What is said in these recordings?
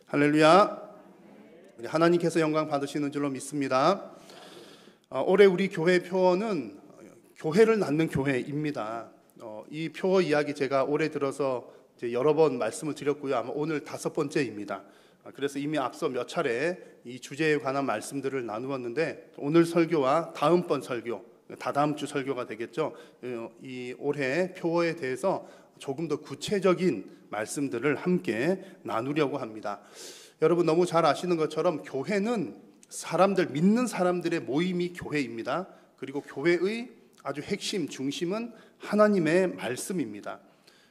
할렐루야. 우리 하나님께서 영광 받으시는 줄로 믿습니다. 올해 우리 교회 표어는 교회를 낳는 교회입니다. 이 표어 이야기 제가 올해 들어서 이제 여러 번 말씀을 드렸고요. 아마 오늘 5번째입니다. 그래서 이미 앞서 몇 차례 이 주제에 관한 말씀들을 나누었는데 오늘 설교와 다음번 설교, 다다음 주 설교가 되겠죠. 이 올해 표어에 대해서 조금 더 구체적인 말씀들을 함께 나누려고 합니다. 여러분 너무 잘 아시는 것처럼 교회는 사람들, 믿는 사람들의 모임이 교회입니다. 그리고 교회의 아주 핵심, 중심은 하나님의 말씀입니다.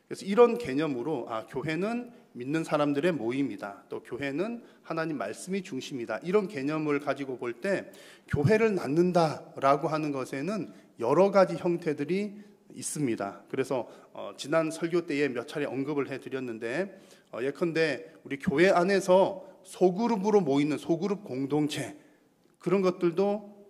그래서 이런 개념으로 교회는 믿는 사람들의 모임이다. 또 교회는 하나님 말씀이 중심이다. 이런 개념을 가지고 볼 때 교회를 낳는다라고 하는 것에는 여러 가지 형태들이 있습니다. 그래서 지난 설교 때에 몇 차례 언급을 해드렸는데 예컨대 우리 교회 안에서 소그룹으로 모이는 소그룹 공동체, 그런 것들도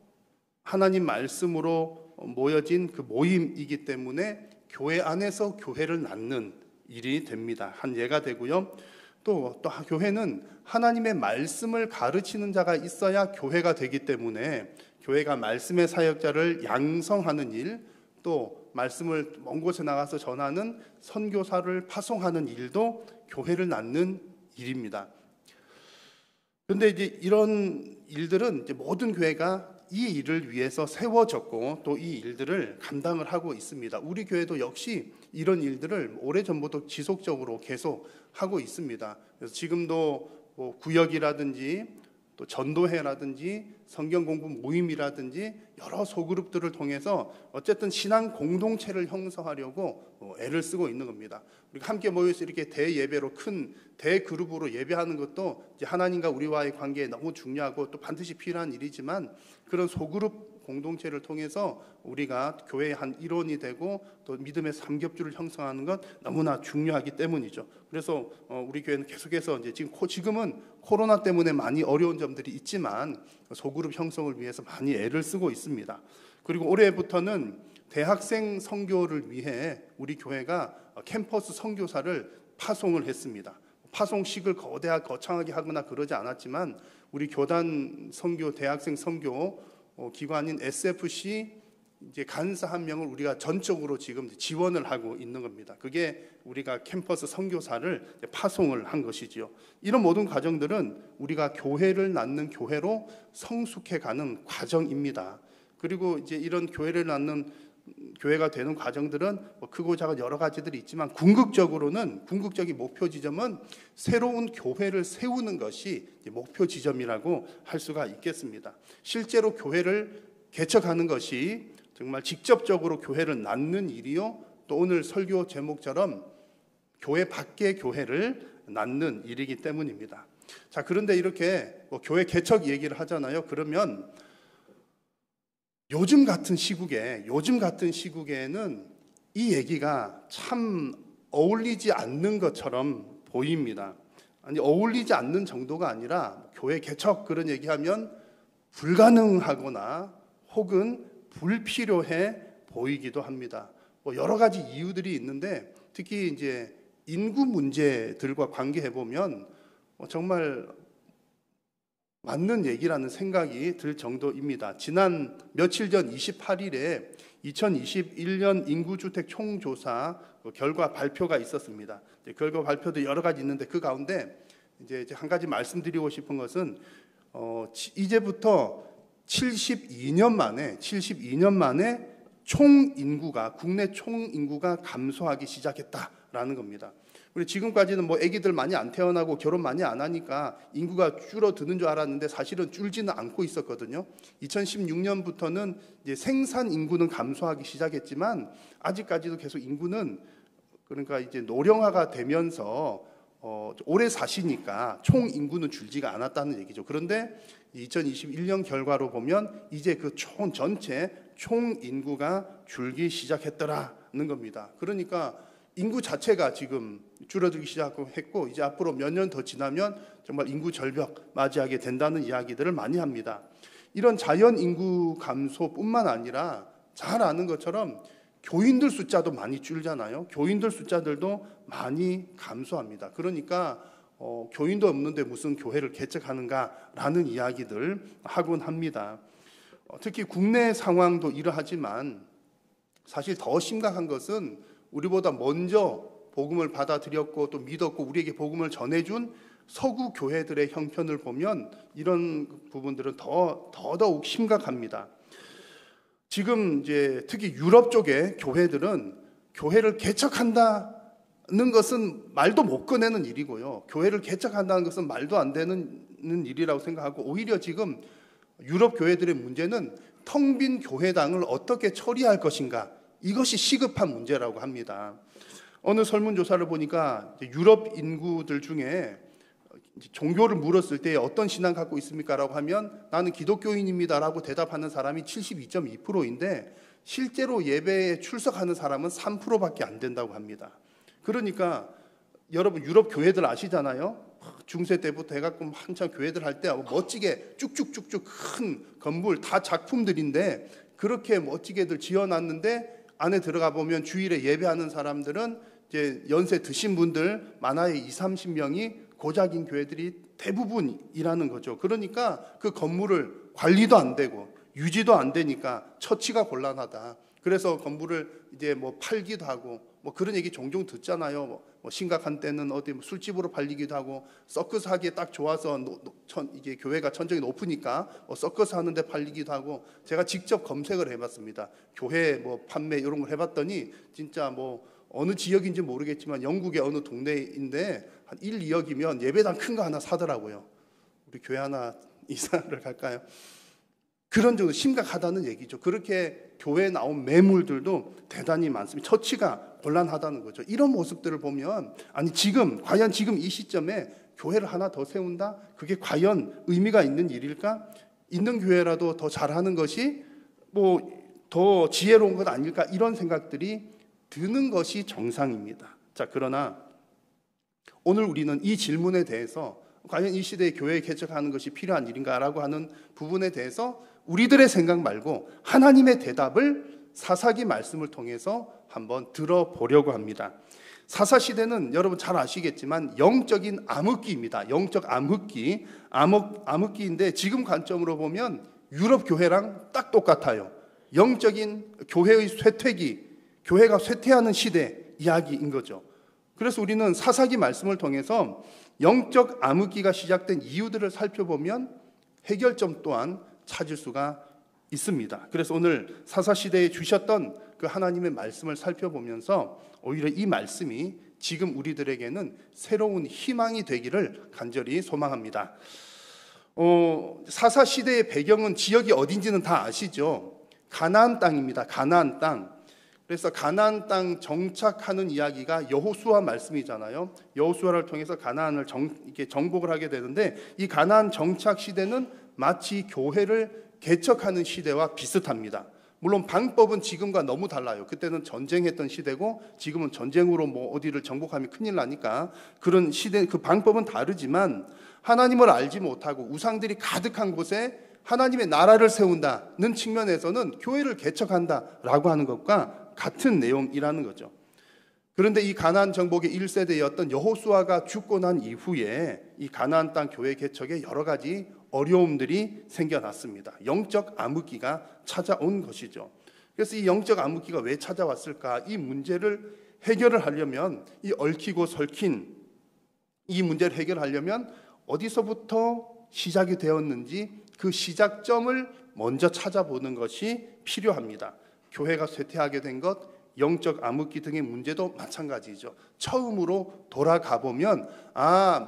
하나님 말씀으로 모여진 그 모임이기 때문에 교회 안에서 교회를 낳는 일이 됩니다. 한 예가 되고요. 또 교회는 하나님의 말씀을 가르치는 자가 있어야 교회가 되기 때문에 교회가 말씀의 사역자를 양성하는 일, 또 말씀을 먼 곳에 나가서 전하는 선교사를 파송하는 일도 교회를 낳는 일입니다. 그런데 이제 이런 일들은 이제 모든 교회가 이 일을 위해서 세워졌고 또 이 일들을 감당을 하고 있습니다. 우리 교회도 역시 이런 일들을 오래전부터 지속적으로 계속 하고 있습니다. 그래서 지금도 뭐 구역이라든지 또 전도회라든지 성경 공부 모임이라든지 여러 소그룹들을 통해서 어쨌든 신앙 공동체를 형성하려고 애를 쓰고 있는 겁니다. 우리가 함께 모여서 이렇게 대예배로 큰 대그룹으로 예배하는 것도 이제 하나님과 우리와의 관계에 너무 중요하고 또 반드시 필요한 일이지만 그런 소그룹 공동체를 통해서 우리가 교회의 한 일원이 되고 또 믿음의 삼겹줄을 형성하는 것 너무나 중요하기 때문이죠. 그래서 우리 교회는 계속해서 이제 지금은 코로나 때문에 많이 어려운 점들이 있지만 소그룹 형성을 위해서 많이 애를 쓰고 있습니다. 그리고 올해부터는 대학생 선교를 위해 우리 교회가 캠퍼스 선교사를 파송을 했습니다. 파송식을 거창하게 하거나 그러지 않았지만 우리 교단 선교, 대학생 선교 기관인 SFC 이제 간사 한 명을 우리가 전적으로 지금 지원을 하고 있는 겁니다. 그게 우리가 캠퍼스 선교사를 파송을 한 것이지요. 이런 모든 과정들은 우리가 교회를 낳는 교회로 성숙해가는 과정입니다. 그리고 이제 이런 교회를 낳는 교회가 되는 과정들은 크고 작은 여러 가지들이 있지만 궁극적인 목표 지점은 새로운 교회를 세우는 것이 목표 지점이라고 할 수가 있겠습니다. 실제로 교회를 개척하는 것이 정말 직접적으로 교회를 낳는 일이요, 또 오늘 설교 제목처럼 교회 밖의 교회를 낳는 일이기 때문입니다. 자, 그런데 이렇게 교회 개척 얘기를 하잖아요. 그러면 요즘 같은 시국에는 이 얘기가 참 어울리지 않는 것처럼 보입니다. 아니, 어울리지 않는 정도가 아니라 교회 개척 그런 얘기하면 불가능하거나 혹은 불필요해 보이기도 합니다. 여러 가지 이유들이 있는데 특히 이제 인구 문제들과 관계해 보면 정말 맞는 얘기라는 생각이 들 정도입니다. 지난 며칠 전 28일에 2021년 인구주택 총조사 결과 발표가 있었습니다. 결과 발표도 여러 가지 있는데 그 가운데 이제 한 가지 말씀드리고 싶은 것은 이제부터 72년 만에 국내 총 인구가 감소하기 시작했다라는 겁니다. 우리 지금까지는 뭐 아기들 많이 안 태어나고 결혼 많이 안 하니까 인구가 줄어드는 줄 알았는데 사실은 줄지는 않고 있었거든요. 2016년부터는 이제 생산 인구는 감소하기 시작했지만 아직까지도 계속 인구는 그러니까 이제 노령화가 되면서 오래 사시니까 총 인구는 줄지가 않았다는 얘기죠. 그런데 2021년 결과로 보면 이제 그 전체 총 인구가 줄기 시작했더라는 겁니다. 그러니까 인구 자체가 지금 줄어들기 시작했고 이제 앞으로 몇 년 더 지나면 정말 인구 절벽 맞이하게 된다는 이야기들을 많이 합니다. 이런 자연 인구 감소뿐만 아니라 잘 아는 것처럼 교인들 숫자도 많이 줄잖아요. 교인들 숫자들도 많이 감소합니다. 그러니까 교인도 없는데 무슨 교회를 개척하는가라는 이야기들 하곤 합니다. 특히 국내 상황도 이러하지만 사실 더 심각한 것은 우리보다 먼저 복음을 받아들였고 또 믿었고 우리에게 복음을 전해준 서구 교회들의 형편을 보면 이런 부분들은 더더욱 심각합니다. 지금 이제 특히 유럽 쪽의 교회들은 교회를 개척한다는 것은 말도 못 꺼내는 일이고요. 교회를 개척한다는 것은 말도 안 되는 일이라고 생각하고 오히려 지금 유럽 교회들의 문제는 텅 빈 교회당을 어떻게 처리할 것인가, 이것이 시급한 문제라고 합니다. 어느 설문조사를 보니까 유럽 인구들 중에 종교를 물었을 때 어떤 신앙 갖고 있습니까? 라고 하면 나는 기독교인입니다 라고 대답하는 사람이 72.2%인데 실제로 예배에 출석하는 사람은 3%밖에 안 된다고 합니다. 그러니까 여러분 유럽 교회들 아시잖아요. 중세 때부터 해갖고 한참 교회들 할 때 멋지게 쭉쭉쭉쭉 큰 건물 다 작품들인데 그렇게 멋지게들 지어놨는데 안에 들어가 보면 주일에 예배하는 사람들은 이제 연세 드신 분들 많아야 20-30명이 고작인 교회들이 대부분이라는 거죠. 그러니까 그 건물을 관리도 안 되고 유지도 안 되니까 처치가 곤란하다. 그래서 건물을 이제 뭐 팔기도 하고 뭐 그런 얘기 종종 듣잖아요. 뭐 심각한 때는 어디 술집으로 팔리기도 하고 서커스 하기에 딱 좋아서 이게 교회가 천정이 높으니까 서커스 하는데 팔리기도 하고 제가 직접 검색을 해봤습니다. 교회 뭐 판매 이런 걸 해봤더니 진짜 뭐 어느 지역인지 모르겠지만 영국의 어느 동네인데 한 1, 2억이면 예배당 큰 거 하나 사더라고요. 우리 교회 하나 이사를 갈까요? 그런 정도 심각하다는 얘기죠. 그렇게 교회에 나온 매물들도 대단히 많습니다. 처치가 곤란하다는 거죠. 이런 모습들을 보면 아니 과연 지금 이 시점에 교회를 하나 더 세운다? 그게 과연 의미가 있는 일일까? 있는 교회라도 더 잘하는 것이 뭐 더 지혜로운 것 아닐까? 이런 생각들이 드는 것이 정상입니다. 자, 그러나 오늘 우리는 이 질문에 대해서 과연 이 시대에 교회 개척하는 것이 필요한 일인가라고 하는 부분에 대해서 우리들의 생각 말고 하나님의 대답을 사사기 말씀을 통해서 한번 들어보려고 합니다. 사사시대는 여러분 잘 아시겠지만 영적인 암흑기입니다. 영적 암흑기인데 지금 관점으로 보면 유럽 교회랑 딱 똑같아요. 영적인 교회의 쇠퇴기, 교회가 쇠퇴하는 시대 이야기인 거죠. 그래서 우리는 사사기 말씀을 통해서 영적 암흑기가 시작된 이유들을 살펴보면 해결점 또한 찾을 수가 있습니다. 그래서 오늘 사사시대에 주셨던 그 하나님의 말씀을 살펴보면서 오히려 이 말씀이 지금 우리들에게는 새로운 희망이 되기를 간절히 소망합니다. 사사시대의 배경은 지역이 어딘지는 다 아시죠? 가나안 땅입니다. 가나안 땅. 그래서 가나안 땅 정착하는 이야기가 여호수아 말씀이잖아요. 여호수아를 통해서 가나안을 정복을 하게 되는데 이 가나안 정착 시대는 마치 교회를 개척하는 시대와 비슷합니다. 물론 방법은 지금과 너무 달라요. 그때는 전쟁했던 시대고 지금은 전쟁으로 뭐 어디를 정복하면 큰일 나니까 그런 시대 그 방법은 다르지만 하나님을 알지 못하고 우상들이 가득한 곳에 하나님의 나라를 세운다는 측면에서는 교회를 개척한다라고 하는 것과 같은 내용이라는 거죠. 그런데 이 가나안 정복의 1세대였던 여호수아가 죽고 난 이후에 이 가나안 땅 교회 개척에 여러 가지 어려움들이 생겨났습니다. 영적 암흑기가 찾아온 것이죠. 그래서 이 영적 암흑기가 왜 찾아왔을까? 이 문제를 해결을 하려면 이 얽히고 설킨 이 문제를 해결하려면 어디서부터 시작이 되었는지 그 시작점을 먼저 찾아보는 것이 필요합니다. 교회가 쇠퇴하게 된 것, 영적 암흑기 등의 문제도 마찬가지죠. 처음으로 돌아가 보면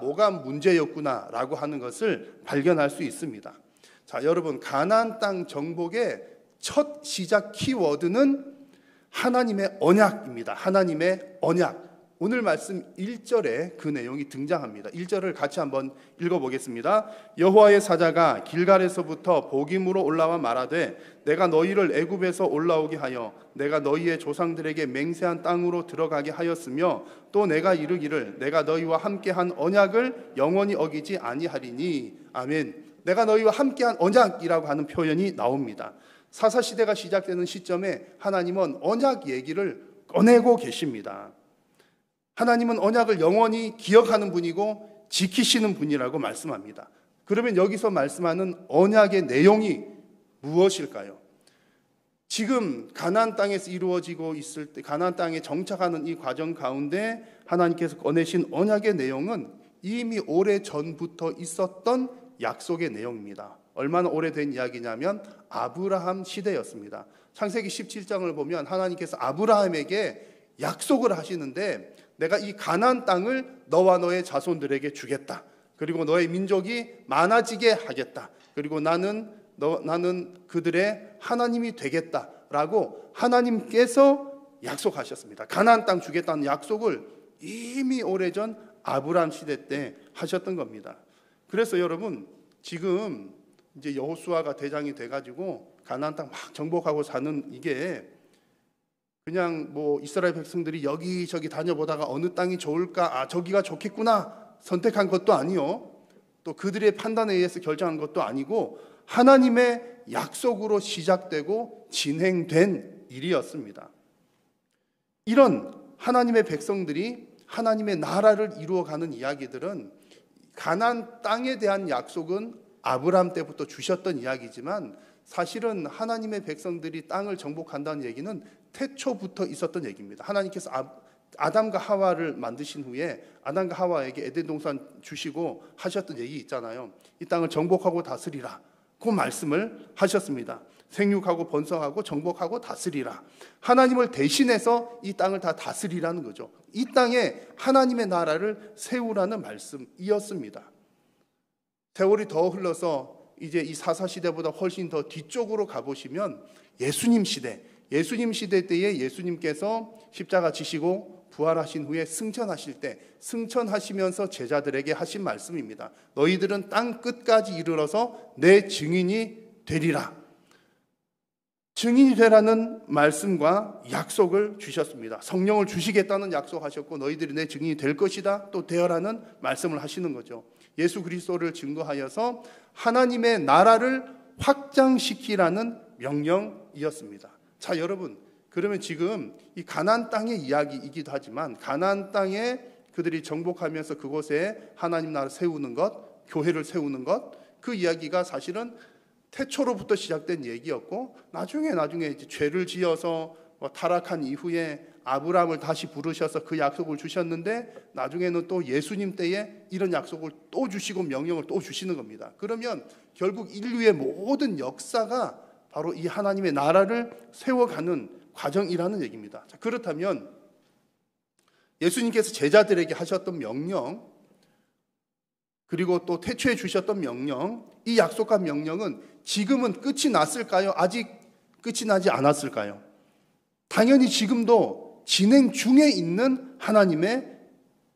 뭐가 문제였구나라고 하는 것을 발견할 수 있습니다. 자, 여러분 가나안 땅 정복의 첫 시작 키워드는 하나님의 언약입니다. 하나님의 언약. 오늘 말씀 1절에 그 내용이 등장합니다. 1절을 같이 한번 읽어보겠습니다. 여호와의 사자가 길갈에서부터 보김으로 올라와 말하되 내가 너희를 애굽에서 올라오게 하여 내가 너희의 조상들에게 맹세한 땅으로 들어가게 하였으며 또 내가 이르기를 내가 너희와 함께한 언약을 영원히 어기지 아니하리니. 아멘. 내가 너희와 함께한 언약이라고 하는 표현이 나옵니다. 사사시대가 시작되는 시점에 하나님은 언약 얘기를 꺼내고 계십니다. 하나님은 언약을 영원히 기억하는 분이고 지키시는 분이라고 말씀합니다. 그러면 여기서 말씀하는 언약의 내용이 무엇일까요? 지금 가나안 땅에서 이루어지고 있을 때, 가나안 땅에 정착하는 이 과정 가운데 하나님께서 꺼내신 언약의 내용은 이미 오래 전부터 있었던 약속의 내용입니다. 얼마나 오래된 이야기냐면 아브라함 시대였습니다. 창세기 17장을 보면 하나님께서 아브라함에게 약속을 하시는데, 내가 이 가나안 땅을 너와 너의 자손들에게 주겠다. 그리고 너의 민족이 많아지게 하겠다. 그리고 나는 그들의 하나님이 되겠다라고 하나님께서 약속하셨습니다. 가나안 땅 주겠다는 약속을 이미 오래전 아브라함 시대 때 하셨던 겁니다. 그래서 여러분, 지금 이제 여호수아가 대장이 돼가지고 가나안 땅 막 정복하고 사는 이게 그냥 뭐 이스라엘 백성들이 여기저기 다녀보다가 어느 땅이 좋을까, 아 저기가 좋겠구나 선택한 것도 아니요, 또 그들의 판단에 의해서 결정한 것도 아니고 하나님의 약속으로 시작되고 진행된 일이었습니다. 이런 하나님의 백성들이 하나님의 나라를 이루어가는 이야기들은, 가나안 땅에 대한 약속은 아브라함 때부터 주셨던 이야기지만 사실은 하나님의 백성들이 땅을 정복한다는 얘기는 태초부터 있었던 얘기입니다. 하나님께서 아담과 하와를 만드신 후에 아담과 하와에게 에덴 동산 주시고 하셨던 얘기 있잖아요. 이 땅을 정복하고 다스리라, 그 말씀을 하셨습니다. 생육하고 번성하고 정복하고 다스리라. 하나님을 대신해서 이 땅을 다 다스리라는 거죠. 이 땅에 하나님의 나라를 세우라는 말씀이었습니다. 세월이 더 흘러서 이제 이 사사시대보다 훨씬 더 뒤쪽으로 가보시면 예수님 시대 때에 예수님께서 십자가 지시고 부활하신 후에 승천하실 때, 승천하시면서 제자들에게 하신 말씀입니다. 너희들은 땅 끝까지 이르러서 내 증인이 되리라. 증인이 되라는 말씀과 약속을 주셨습니다. 성령을 주시겠다는 약속하셨고 너희들이 내 증인이 될 것이다, 또 되어라는 말씀을 하시는 거죠. 예수 그리스도를 증거하여서 하나님의 나라를 확장시키라는 명령이었습니다. 자, 여러분, 그러면 지금 이 가나안 땅의 이야기이기도 하지만 가나안 땅에 그들이 정복하면서 그곳에 하나님 나라를 세우는 것, 교회를 세우는 것, 그 이야기가 사실은 태초로부터 시작된 얘기였고, 나중에 이제 죄를 지어서 타락한 이후에 아브라함을 다시 부르셔서 그 약속을 주셨는데, 나중에는 또 예수님 때에 이런 약속을 또 주시고 명령을 또 주시는 겁니다. 그러면 결국 인류의 모든 역사가 바로 이 하나님의 나라를 세워가는 과정이라는 얘기입니다. 자, 그렇다면 예수님께서 제자들에게 하셨던 명령, 그리고 또 태초에 주셨던 명령, 이 약속한 명령은 지금은 끝이 났을까요? 아직 끝이 나지 않았을까요? 당연히 지금도 진행 중에 있는 하나님의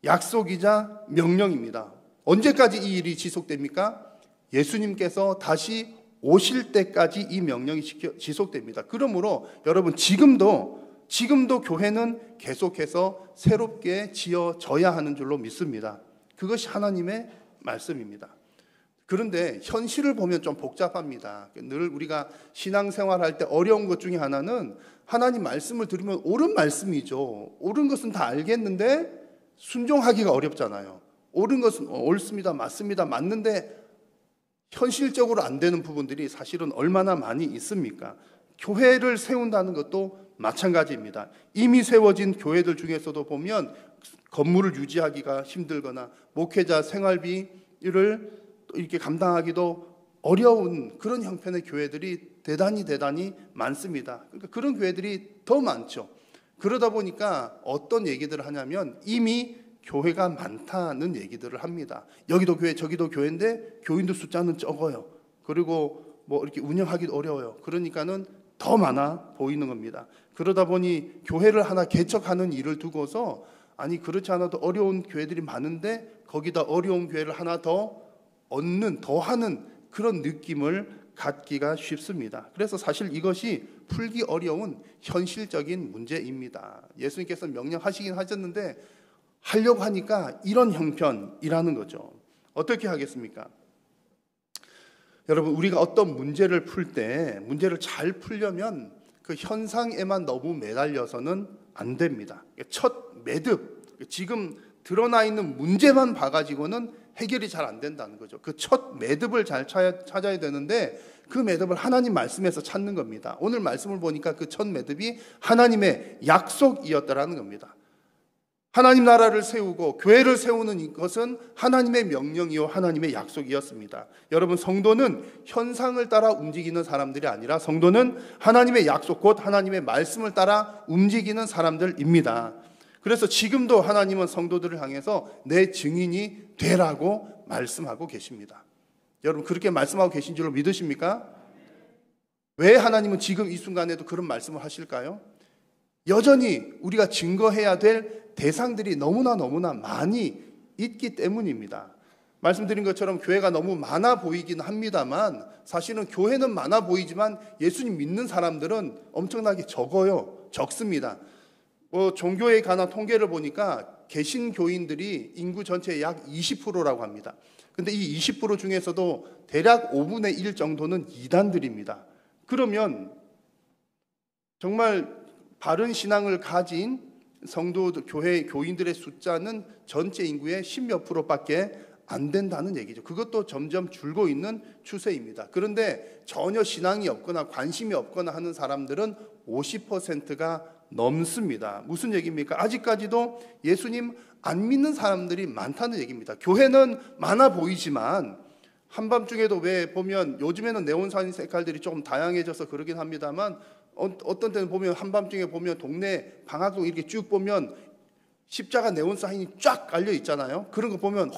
약속이자 명령입니다. 언제까지 이 일이 지속됩니까? 예수님께서 다시 오실 때까지 이 명령이 지속됩니다. 그러므로 여러분, 지금도 교회는 계속해서 새롭게 지어져야 하는 줄로 믿습니다. 그것이 하나님의 말씀입니다. 그런데 현실을 보면 좀 복잡합니다. 늘 우리가 신앙생활할 때 어려운 것 중에 하나는 하나님 말씀을 들으면 옳은 말씀이죠. 옳은 것은 다 알겠는데 순종하기가 어렵잖아요. 옳은 것은 옳습니다, 맞습니다, 맞는데 현실적으로 안 되는 부분들이 사실은 얼마나 많이 있습니까? 교회를 세운다는 것도 마찬가지입니다. 이미 세워진 교회들 중에서도 보면 건물을 유지하기가 힘들거나 목회자 생활비를 이렇게 감당하기도 어려운 그런 형편의 교회들이 대단히 많습니다. 그러니까 그런 교회들이 더 많죠. 그러다 보니까 어떤 얘기들을 하냐면 이미 교회가 많다는 얘기들을 합니다. 여기도 교회 저기도 교회인데 교인들 숫자는 적어요. 그리고 뭐 이렇게 운영하기도 어려워요. 그러니까는 더 많아 보이는 겁니다. 그러다 보니 교회를 하나 개척하는 일을 두고서, 아니 그렇지 않아도 어려운 교회들이 많은데 거기다 어려운 교회를 하나 더 얻는, 더 하는 그런 느낌을 갖기가 쉽습니다. 그래서 사실 이것이 풀기 어려운 현실적인 문제입니다. 예수님께서 명령하시긴 하셨는데 하려고 하니까 이런 형편이라는 거죠. 어떻게 하겠습니까? 여러분, 우리가 어떤 문제를 풀 때 문제를 잘 풀려면 그 현상에만 너무 매달려서는 안 됩니다. 첫 매듭, 지금 드러나 있는 문제만 봐가지고는 해결이 잘 안 된다는 거죠. 그 첫 매듭을 잘 찾아야 되는데 그 매듭을 하나님 말씀에서 찾는 겁니다. 오늘 말씀을 보니까 그 첫 매듭이 하나님의 약속이었다라는 겁니다. 하나님 나라를 세우고 교회를 세우는 것은 하나님의 명령이요 하나님의 약속이었습니다. 여러분, 성도는 현상을 따라 움직이는 사람들이 아니라 성도는 하나님의 약속 곧 하나님의 말씀을 따라 움직이는 사람들입니다. 그래서 지금도 하나님은 성도들을 향해서 내 증인이 되라고 말씀하고 계십니다. 여러분, 그렇게 말씀하고 계신 줄로 믿으십니까? 왜 하나님은 지금 이 순간에도 그런 말씀을 하실까요? 여전히 우리가 증거해야 될 대상들이 너무나 많이 있기 때문입니다. 말씀드린 것처럼 교회가 너무 많아 보이긴 합니다만 사실은 교회는 많아 보이지만 예수님 믿는 사람들은 엄청나게 적습니다. 종교에 관한 통계를 보니까 개신교인들이 인구 전체의 약 20%라고 합니다. 근데 이 20% 중에서도 대략 5분의 1 정도는 이단들입니다. 그러면 정말 바른 신앙을 가진 교회 교인들의 숫자는 전체 인구의 10몇 %밖에 안 된다는 얘기죠. 그것도 점점 줄고 있는 추세입니다. 그런데 전혀 신앙이 없거나 관심이 없거나 하는 사람들은 50%가 넘습니다. 무슨 얘기입니까? 아직까지도 예수님 안 믿는 사람들이 많다는 얘기입니다. 교회는 많아 보이지만 한밤중에도 왜 보면 요즘에는 네온사인 색깔들이 조금 다양해져서 그러긴 합니다만 어떤 때는 보면 한밤중에 보면 동네 방학동 이렇게 쭉 보면 십자가 네온 사인이 쫙 깔려 있잖아요. 그런 거 보면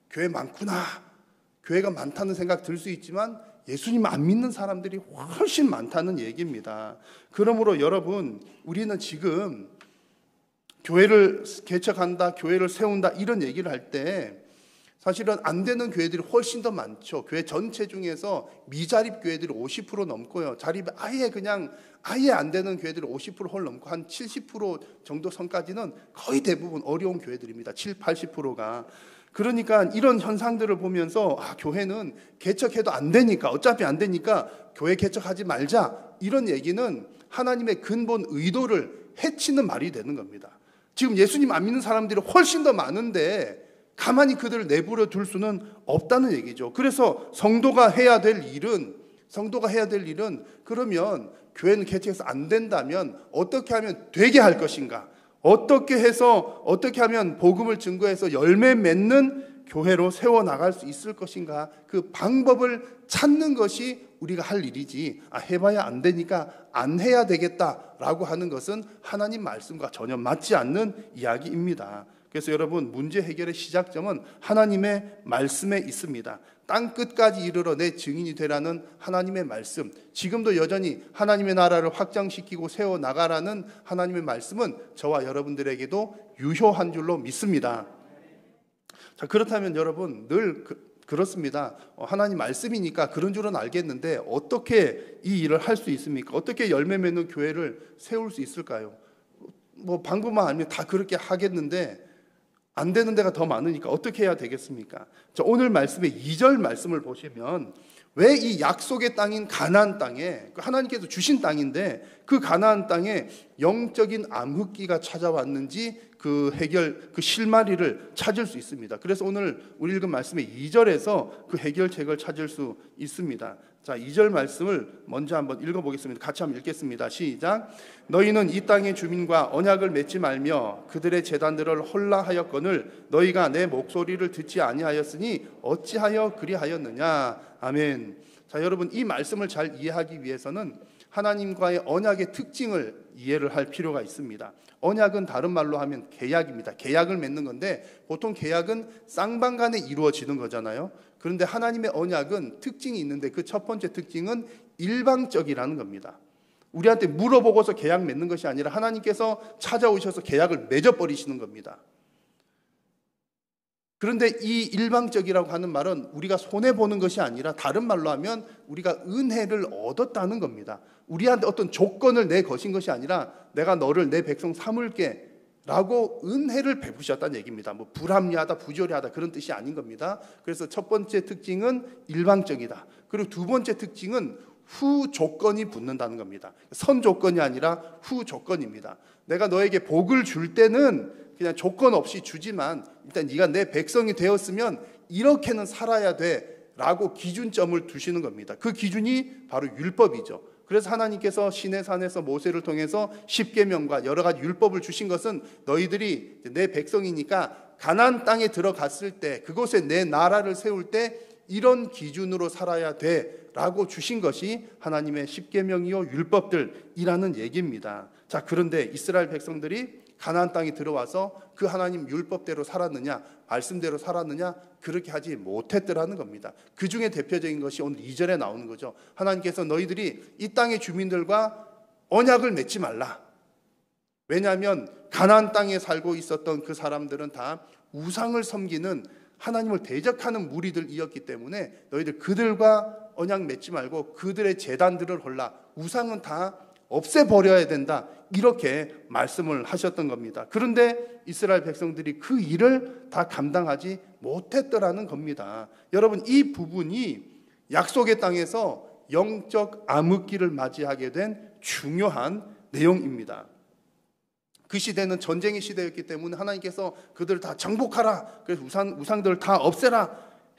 교회 많구나, 교회가 많다는 생각 들 수 있지만 예수님 안 믿는 사람들이 훨씬 많다는 얘기입니다. 그러므로 여러분, 우리는 지금 교회를 개척한다, 교회를 세운다 이런 얘기를 할 때 사실은 안 되는 교회들이 훨씬 더 많죠. 교회 전체 중에서 미자립 교회들이 50% 넘고요. 자립 아예 안 되는 교회들이 50% 훨 넘고 한 70% 정도 선까지는 거의 대부분 어려운 교회들입니다. 7, 80%가. 그러니까 이런 현상들을 보면서 교회는 개척해도 안 되니까, 어차피 안 되니까 교회 개척하지 말자, 이런 얘기는 하나님의 근본 의도를 해치는 말이 되는 겁니다. 지금 예수님 안 믿는 사람들이 훨씬 더 많은데 가만히 그들을 내버려 둘 수는 없다는 얘기죠. 그래서 성도가 해야 될 일은 그러면 교회는 개척해서 안 된다면 어떻게 하면 되게 할 것인가? 어떻게 하면 복음을 증거해서 열매 맺는 교회로 세워나갈 수 있을 것인가? 그 방법을 찾는 것이 우리가 할 일이지, 해봐야 안 되니까 안 해야 되겠다라고 하는 것은 하나님 말씀과 전혀 맞지 않는 이야기입니다. 그래서 여러분, 문제 해결의 시작점은 하나님의 말씀에 있습니다. 땅 끝까지 이르러 내 증인이 되라는 하나님의 말씀, 지금도 여전히 하나님의 나라를 확장시키고 세워나가라는 하나님의 말씀은 저와 여러분들에게도 유효한 줄로 믿습니다. 자, 그렇다면 여러분, 늘 그렇습니다. 하나님 말씀이니까 그런 줄은 알겠는데 어떻게 이 일을 할 수 있습니까? 어떻게 열매 맺는 교회를 세울 수 있을까요? 방법만 알면 다 그렇게 하겠는데 안 되는 데가 더 많으니까 어떻게 해야 되겠습니까? 자, 오늘 말씀의 2절 말씀을 보시면 왜 이 약속의 땅인 가나안 땅에, 하나님께서 주신 땅인데 그 가나안 땅에 영적인 암흑기가 찾아왔는지 그 실마리를 찾을 수 있습니다. 그래서 오늘 우리 읽은 말씀의 2절에서 그 해결책을 찾을 수 있습니다. 자, 2절 말씀을 먼저 한번 읽어보겠습니다. 같이 한번 읽겠습니다. 시작. 너희는 이 땅의 주민과 언약을 맺지 말며 그들의 제단들을 헐라하였거늘 너희가 내 목소리를 듣지 아니하였으니 어찌하여 그리하였느냐. 아멘. 자, 여러분, 이 말씀을 잘 이해하기 위해서는 하나님과의 언약의 특징을 이해를 할 필요가 있습니다. 언약은 다른 말로 하면 계약입니다. 계약을 맺는 건데 보통 계약은 쌍방간에 이루어지는 거잖아요. 그런데 하나님의 언약은 특징이 있는데 그 첫 번째 특징은 일방적이라는 겁니다. 우리한테 물어보고서 계약 맺는 것이 아니라 하나님께서 찾아오셔서 계약을 맺어버리시는 겁니다. 그런데 이 일방적이라고 하는 말은 우리가 손해보는 것이 아니라 다른 말로 하면 우리가 은혜를 얻었다는 겁니다. 우리한테 어떤 조건을 내거신 것이 아니라 내가 너를 내 백성 삼을게 라고 은혜를 베푸셨다는 얘기입니다. 불합리하다, 부조리하다 그런 뜻이 아닌 겁니다. 그래서 첫 번째 특징은 일방적이다. 그리고 두 번째 특징은 후 조건이 붙는다는 겁니다. 선 조건이 아니라 후 조건입니다. 내가 너에게 복을 줄 때는 그냥 조건 없이 주지만 일단 네가 내 백성이 되었으면 이렇게는 살아야 돼라고 기준점을 두시는 겁니다. 그 기준이 바로 율법이죠. 그래서 하나님께서 시내산에서 모세를 통해서 십계명과 여러 가지 율법을 주신 것은 너희들이 내 백성이니까 가나안 땅에 들어갔을 때 그곳에 내 나라를 세울 때 이런 기준으로 살아야 돼라고 주신 것이 하나님의 십계명이요 율법들이라는 얘기입니다. 자, 그런데 이스라엘 백성들이 가나안 땅에 들어와서 그 하나님 율법대로 살았느냐, 말씀대로 살았느냐, 그렇게 하지 못했더라는 겁니다. 그 중에 대표적인 것이 오늘 2절에 나오는 거죠. 하나님께서 너희들이 이 땅의 주민들과 언약을 맺지 말라. 왜냐하면 가나안 땅에 살고 있었던 그 사람들은 다 우상을 섬기는 하나님을 대적하는 무리들이었기 때문에 너희들 그들과 언약 맺지 말고 그들의 제단들을 헐라. 우상은 다 없애버려야 된다. 이렇게 말씀을 하셨던 겁니다. 그런데 이스라엘 백성들이 그 일을 다 감당하지 못했더라는 겁니다. 여러분, 이 부분이 약속의 땅에서 영적 암흑기를 맞이하게 된 중요한 내용입니다. 그 시대는 전쟁의 시대였기 때문에 하나님께서 그들을 다 정복하라, 그래서 우상들을 다 없애라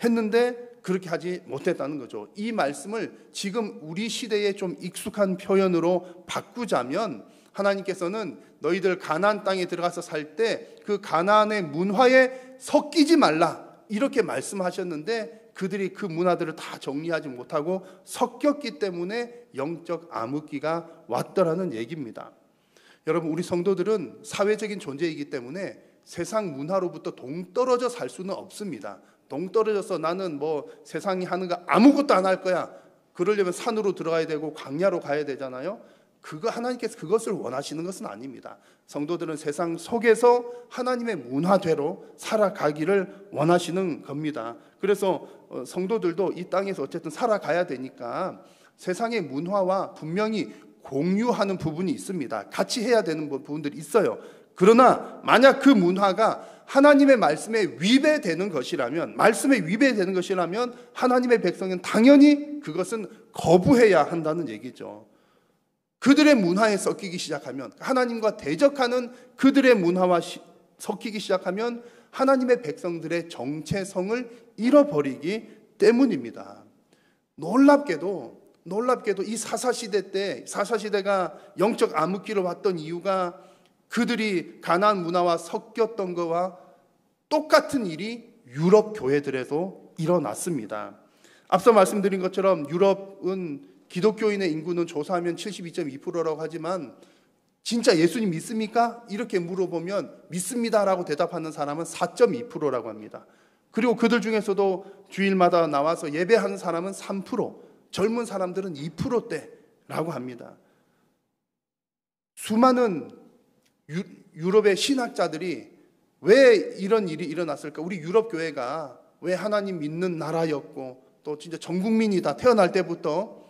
했는데 그렇게 하지 못했다는 거죠. 이 말씀을 지금 우리 시대에 좀 익숙한 표현으로 바꾸자면 하나님께서는 너희들 가나안 땅에 들어가서 살 때 그 가나안의 문화에 섞이지 말라 이렇게 말씀하셨는데 그들이 그 문화들을 다 정리하지 못하고 섞였기 때문에 영적 암흑기가 왔더라는 얘기입니다. 여러분, 우리 성도들은 사회적인 존재이기 때문에 세상 문화로부터 동떨어져 살 수는 없습니다. 동떨어져서 나는 뭐 세상이 하는 거 아무것도 안 할 거야. 그러려면 산으로 들어가야 되고 광야로 가야 되잖아요. 하나님께서 그것을 원하시는 것은 아닙니다. 성도들은 세상 속에서 하나님의 문화대로 살아가기를 원하시는 겁니다. 그래서 성도들도 이 땅에서 어쨌든 살아가야 되니까 세상의 문화와 분명히 공유하는 부분이 있습니다. 같이 해야 되는 부분들이 있어요. 그러나 만약 그 문화가 하나님의 말씀에 위배되는 것이라면, 하나님의 백성은 당연히 그것은 거부해야 한다는 얘기죠. 그들의 문화에 섞이기 시작하면, 하나님과 대적하는 그들의 문화와 섞이기 시작하면 하나님의 백성들의 정체성을 잃어버리기 때문입니다. 놀랍게도 이 사사시대 때, 사사시대가 영적 암흑기로 왔던 이유가 그들이 가나안 문화와 섞였던 것과 똑같은 일이 유럽 교회들에도 일어났습니다. 앞서 말씀드린 것처럼 유럽은 기독교인의 인구는 조사하면 72.2%라고 하지만 진짜 예수님 믿습니까? 이렇게 물어보면 믿습니다라고 대답하는 사람은 4.2%라고 합니다. 그리고 그들 중에서도 주일마다 나와서 예배하는 사람은 3%, 젊은 사람들은 2%대라고 합니다. 수많은 유럽의 신학자들이 왜 이런 일이 일어났을까? 우리 유럽 교회가 왜 하나님 믿는 나라였고 또 진짜 전 국민이 다 태어날 때부터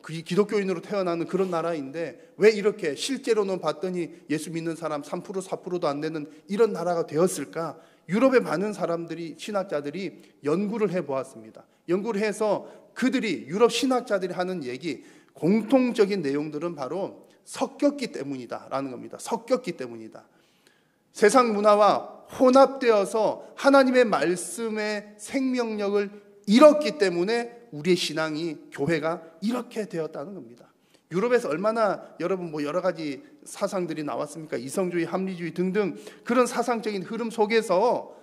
기독교인으로 태어나는 그런 나라인데 왜 이렇게 실제로는 봤더니 예수 믿는 사람 3%, 4%도 안 되는 이런 나라가 되었을까? 유럽의 많은 사람들이, 신학자들이 연구를 해보았습니다. 연구를 해서 그들이, 유럽 신학자들이 하는 얘기, 공통적인 내용들은 바로 섞였기 때문이다라는 겁니다. 섞였기 때문이다. 세상 문화와 혼합되어서 하나님의 말씀의 생명력을 잃었기 때문에 우리의 신앙이, 교회가 이렇게 되었다는 겁니다. 유럽에서 얼마나 여러분 여러 가지 사상들이 나왔습니까? 이성주의, 합리주의 등등 그런 사상적인 흐름 속에서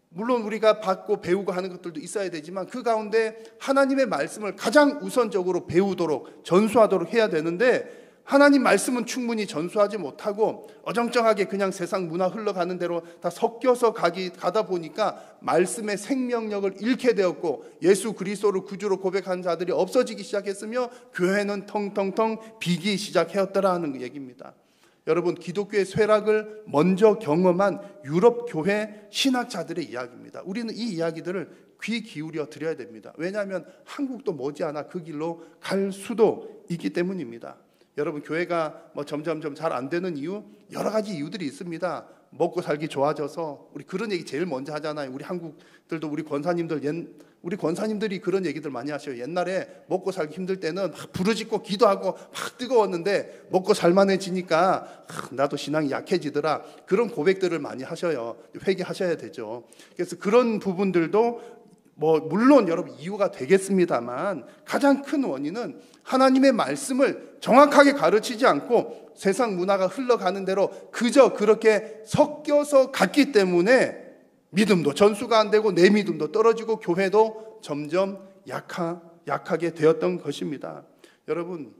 물론 우리가 받고 배우고 하는 것들도 있어야 되지만 그 가운데 하나님의 말씀을 가장 우선적으로 배우도록, 전수하도록 해야 되는데 하나님 말씀은 충분히 전수하지 못하고 어정쩡하게 그냥 세상 문화 흘러가는 대로 다 섞여서 가다 보니까 말씀의 생명력을 잃게 되었고 예수 그리스도를 구주로 고백한 자들이 없어지기 시작했으며 교회는 텅텅텅 비기 시작하였더라는 얘기입니다. 여러분, 기독교의 쇠락을 먼저 경험한 유럽 교회 신학자들의 이야기입니다. 우리는 이 이야기들을 귀 기울여 드려야 됩니다. 왜냐하면 한국도 머지않아 그 길로 갈 수도 있기 때문입니다. 여러분, 교회가 점점점 잘 안 되는 이유, 여러 가지 이유들이 있습니다. 먹고 살기 좋아져서 우리 그런 얘기 제일 먼저 하잖아요. 우리 한국들도 우리 권사님들이 그런 얘기들 많이 하셔요. 옛날에 먹고 살기 힘들 때는 막 부르짖고 기도하고 막 뜨거웠는데 먹고 살만해지니까 나도 신앙이 약해지더라. 그런 고백들을 많이 하셔요. 회개하셔야 되죠. 그래서 그런 부분들도 물론 여러분 이유가 되겠습니다만 가장 큰 원인은 하나님의 말씀을 정확하게 가르치지 않고 세상 문화가 흘러가는 대로 그저 그렇게 섞여서 갔기 때문에 믿음도 전수가 안 되고 내 믿음도 떨어지고 교회도 점점 약하게 되었던 것입니다. 여러분,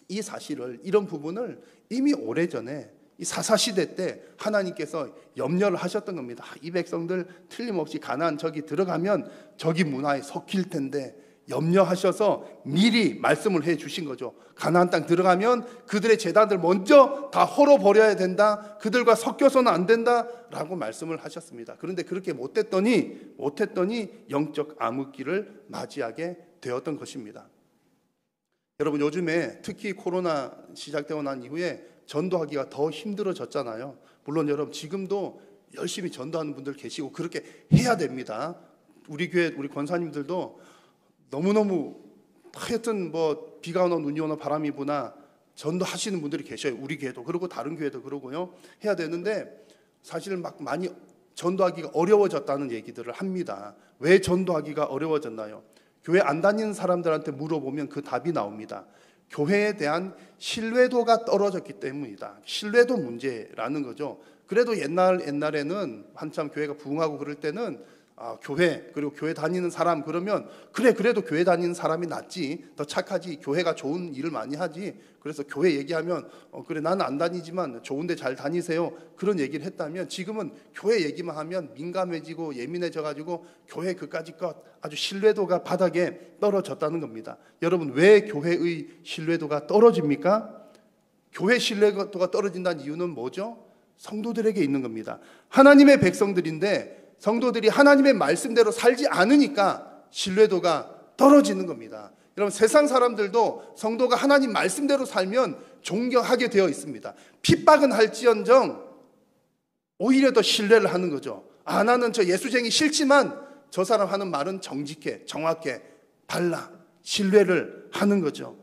이 사실을, 이런 부분을 이미 오래전에 이 사사시대 때 하나님께서 염려를 하셨던 겁니다. 이 백성들 틀림없이 가나안 저기 들어가면 저기 문화에 섞일 텐데 염려하셔서 미리 말씀을 해 주신 거죠. 가나안 땅 들어가면 그들의 제단들 먼저 다 헐어버려야 된다. 그들과 섞여서는 안 된다라고 말씀을 하셨습니다. 그런데 그렇게 못했더니 영적 암흑기를 맞이하게 되었던 것입니다. 여러분, 요즘에 특히 코로나 시작되고 난 이후에 전도하기가 더 힘들어졌잖아요. 물론 여러분 지금도 열심히 전도하는 분들 계시고 그렇게 해야 됩니다. 우리 교회 우리 권사님들도 너무너무 하여튼 비가 오나 눈이 오나 바람이 부나 전도하시는 분들이 계셔요. 우리 교회도 그러고 다른 교회도 그러고요. 해야 되는데 사실 막 많이 전도하기가 어려워졌다는 얘기들을 합니다. 왜 전도하기가 어려워졌나요? 교회 안 다니는 사람들한테 물어보면 그 답이 나옵니다. 교회에 대한 신뢰도가 떨어졌기 때문이다. 신뢰도 문제라는 거죠. 그래도 옛날에는 한참 교회가 부흥하고 그럴 때는 교회 그리고 교회 다니는 사람 그러면 그래도 교회 다니는 사람이 낫지, 더 착하지, 교회가 좋은 일을 많이 하지. 그래서 교회 얘기하면 그래 나는 안 다니지만 좋은데 잘 다니세요, 그런 얘기를 했다면 지금은 교회 얘기만 하면 민감해지고 예민해져가지고 교회 그까짓 것 아주 신뢰도가 바닥에 떨어졌다는 겁니다. 여러분, 왜 교회의 신뢰도가 떨어집니까? 교회 신뢰도가 떨어진다는 이유는 뭐죠? 성도들에게 있는 겁니다. 하나님의 백성들인데 성도들이 하나님의 말씀대로 살지 않으니까 신뢰도가 떨어지는 겁니다. 여러분, 세상 사람들도 성도가 하나님 말씀대로 살면 존경하게 되어 있습니다. 핍박은 할지언정 오히려 더 신뢰를 하는 거죠. 나는 저 예수쟁이 싫지만 저 사람 하는 말은 정직해, 정확해, 발라, 신뢰를 하는 거죠.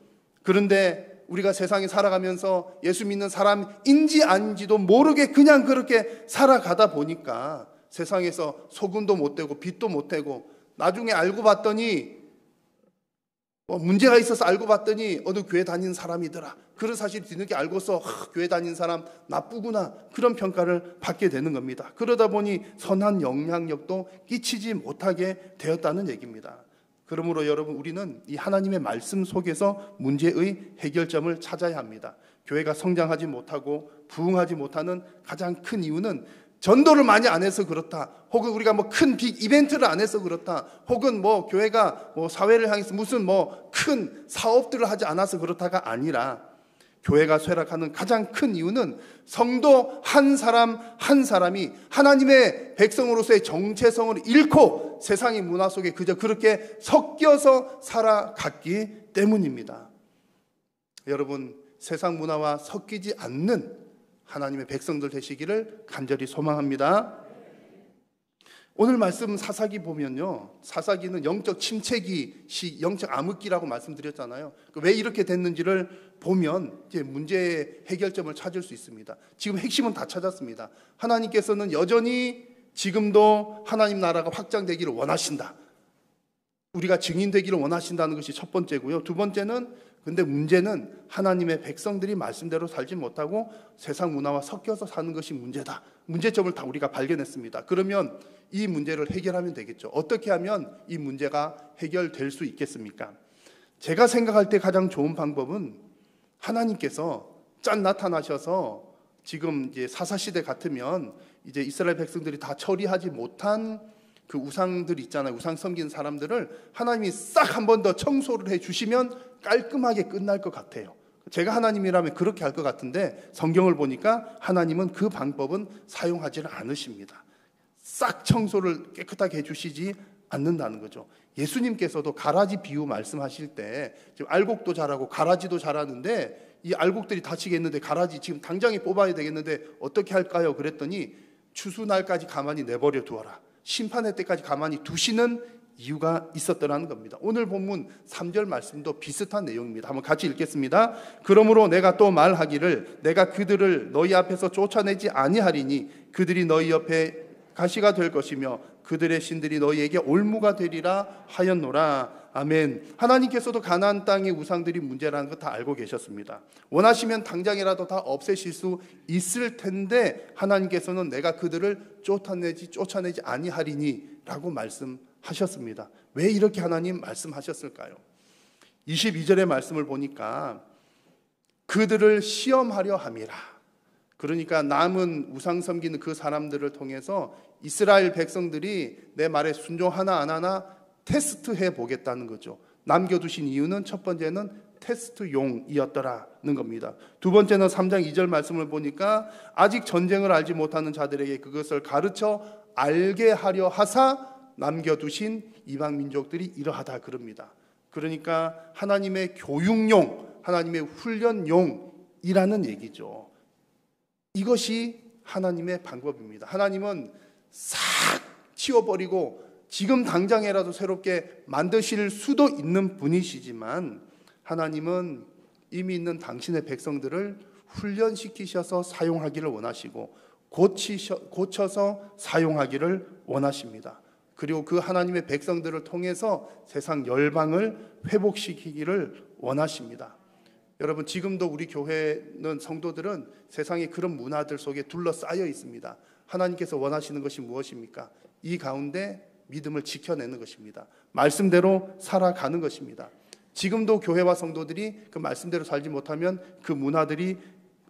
그런데 우리가 세상에 살아가면서 예수 믿는 사람인지 아닌지도 모르게 그냥 그렇게 살아가다 보니까 세상에서 소금도 못 되고 빛도 못 되고 나중에 알고 봤더니 문제가 있어서 알고 봤더니 어느 교회 다니는 사람이더라. 그런 사실을 뒤늦게 알고서 교회 다니는 사람 나쁘구나, 그런 평가를 받게 되는 겁니다. 그러다 보니 선한 영향력도 끼치지 못하게 되었다는 얘기입니다. 그러므로 여러분, 우리는 이 하나님의 말씀 속에서 문제의 해결점을 찾아야 합니다. 교회가 성장하지 못하고 부흥하지 못하는 가장 큰 이유는 전도를 많이 안 해서 그렇다, 혹은 우리가 큰 빅 이벤트를 안 해서 그렇다, 혹은 교회가 사회를 향해서 무슨 큰 사업들을 하지 않아서 그렇다가 아니라 교회가 쇠락하는 가장 큰 이유는 성도 한 사람 한 사람이 하나님의 백성으로서의 정체성을 잃고 세상의 문화 속에 그저 그렇게 섞여서 살아갔기 때문입니다. 여러분, 세상 문화와 섞이지 않는 하나님의 백성들 되시기를 간절히 소망합니다. 오늘 말씀 사사기 보면요, 사사기는 영적 침체기, 영적 암흑기라고 말씀드렸잖아요. 왜 이렇게 됐는지를 보면 이제 문제의 해결점을 찾을 수 있습니다. 지금 핵심은 다 찾았습니다. 하나님께서는 여전히 지금도 하나님 나라가 확장되기를 원하신다. 우리가 증인되기를 원하신다는 것이 첫 번째고요. 두 번째는 근데 문제는 하나님의 백성들이 말씀대로 살지 못하고 세상 문화와 섞여서 사는 것이 문제다. 문제점을 다 우리가 발견했습니다. 그러면 이 문제를 해결하면 되겠죠. 어떻게 하면 이 문제가 해결될 수 있겠습니까? 제가 생각할 때 가장 좋은 방법은 하나님께서 짠 나타나셔서 지금 이제 사사시대 같으면 이제 이스라엘 백성들이 다 처리하지 못한 그 우상들 있잖아요. 우상 섬기는 사람들을 하나님이 싹 한 번 더 청소를 해주시면 깔끔하게 끝날 것 같아요. 제가 하나님이라면 그렇게 할 것 같은데 성경을 보니까 하나님은 그 방법은 사용하지는 않으십니다. 싹 청소를 깨끗하게 해주시지 않는다는 거죠. 예수님께서도 가라지 비유 말씀하실 때 지금 알곡도 잘하고 가라지도 잘하는데 이 알곡들이 다치겠는데 가라지 지금 당장에 뽑아야 되겠는데 어떻게 할까요? 그랬더니 추수날까지 가만히 내버려 두어라. 심판의 때까지 가만히 두시는 이유가 있었더라는 겁니다. 오늘 본문 3절 말씀도 비슷한 내용입니다. 한번 같이 읽겠습니다. 그러므로 내가 또 말하기를 내가 그들을 너희 앞에서 쫓아내지 아니하리니 그들이 너희 옆에 가시가 될 것이며 그들의 신들이 너희에게 올무가 되리라 하였노라. 아멘. 하나님께서도 가나안 땅의 우상들이 문제라는 거 다 알고 계셨습니다. 원하시면 당장이라도 다 없애실 수 있을 텐데 하나님께서는 내가 그들을 쫓아내지 아니하리니 라고 말씀하셨습니다. 왜 이렇게 하나님 말씀하셨을까요? 22절의 말씀을 보니까 그들을 시험하려 함이라. 그러니까 남은 우상 섬기는 그 사람들을 통해서 이스라엘 백성들이 내 말에 순종하나 안 하나 테스트해 보겠다는 거죠. 남겨두신 이유는 첫 번째는 테스트용이었더라는 겁니다. 두 번째는 3장 2절 말씀을 보니까 아직 전쟁을 알지 못하는 자들에게 그것을 가르쳐 알게 하려 하사 남겨두신 이방 민족들이 이러하다 그럽니다. 그러니까 하나님의 교육용, 하나님의 훈련용이라는 얘기죠. 이것이 하나님의 방법입니다. 하나님은 싹 치워버리고 지금 당장에라도 새롭게 만드실 수도 있는 분이시지만 하나님은 이미 있는 당신의 백성들을 훈련시키셔서 사용하기를 원하시고 고쳐서 사용하기를 원하십니다. 그리고 그 하나님의 백성들을 통해서 세상 열방을 회복시키기를 원하십니다. 여러분, 지금도 우리 교회는 성도들은 세상의 그런 문화들 속에 둘러싸여 있습니다. 하나님께서 원하시는 것이 무엇입니까? 이 가운데 믿음을 지켜내는 것입니다. 말씀대로 살아가는 것입니다. 지금도 교회와 성도들이 그 말씀대로 살지 못하면 그 문화들이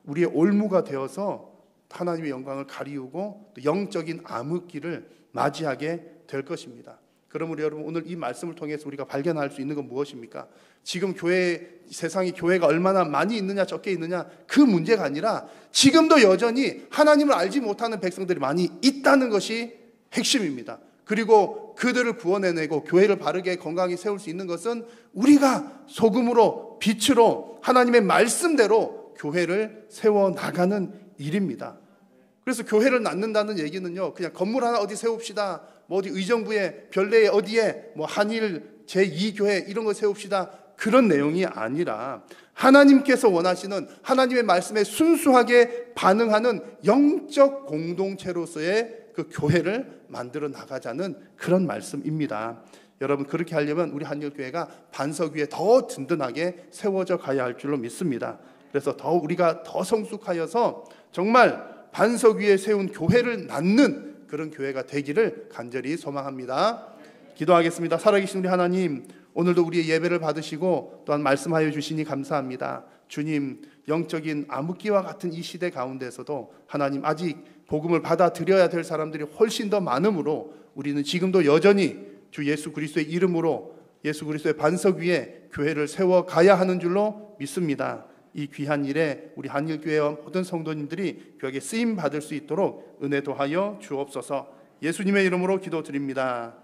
우리의 올무가 되어서 하나님의 영광을 가리우고 또 영적인 암흑기를 맞이하게 될 것입니다. 그러므로 여러분, 오늘 이 말씀을 통해서 우리가 발견할 수 있는 건 무엇입니까? 지금 세상에 교회가 얼마나 많이 있느냐 적게 있느냐 그 문제가 아니라 지금도 여전히 하나님을 알지 못하는 백성들이 많이 있다는 것이 핵심입니다. 그리고 그들을 구원해내고 교회를 바르게 건강히 세울 수 있는 것은 우리가 소금으로 빛으로 하나님의 말씀대로 교회를 세워나가는 일입니다. 그래서 교회를 낳는다는 얘기는요, 그냥 건물 하나 어디 세웁시다, 뭐 어디 의정부에 별내에 어디에 뭐 한일 제2교회 이런 거 세웁시다, 그런 내용이 아니라 하나님께서 원하시는 하나님의 말씀에 순수하게 반응하는 영적 공동체로서의 그 교회를 만들어 나가자는 그런 말씀입니다. 여러분, 그렇게 하려면 우리 한일교회가 반석 위에 더 든든하게 세워져 가야 할 줄로 믿습니다. 그래서 우리가 더 성숙하여서 정말 반석 위에 세운 교회를 낳는 그런 교회가 되기를 간절히 소망합니다. 기도하겠습니다. 살아계신 우리 하나님, 오늘도 우리의 예배를 받으시고 또한 말씀하여 주시니 감사합니다. 주님, 영적인 암흑기와 같은 이 시대 가운데서도 하나님, 아직 복음을 받아들여야 될 사람들이 훨씬 더 많으므로 우리는 지금도 여전히 주 예수 그리스도의 이름으로 예수 그리스도의 반석 위에 교회를 세워가야 하는 줄로 믿습니다. 이 귀한 일에 우리 한일교회와 모든 성도님들이 귀하게 쓰임 받을 수 있도록 은혜 도하여 주옵소서. 예수님의 이름으로 기도드립니다.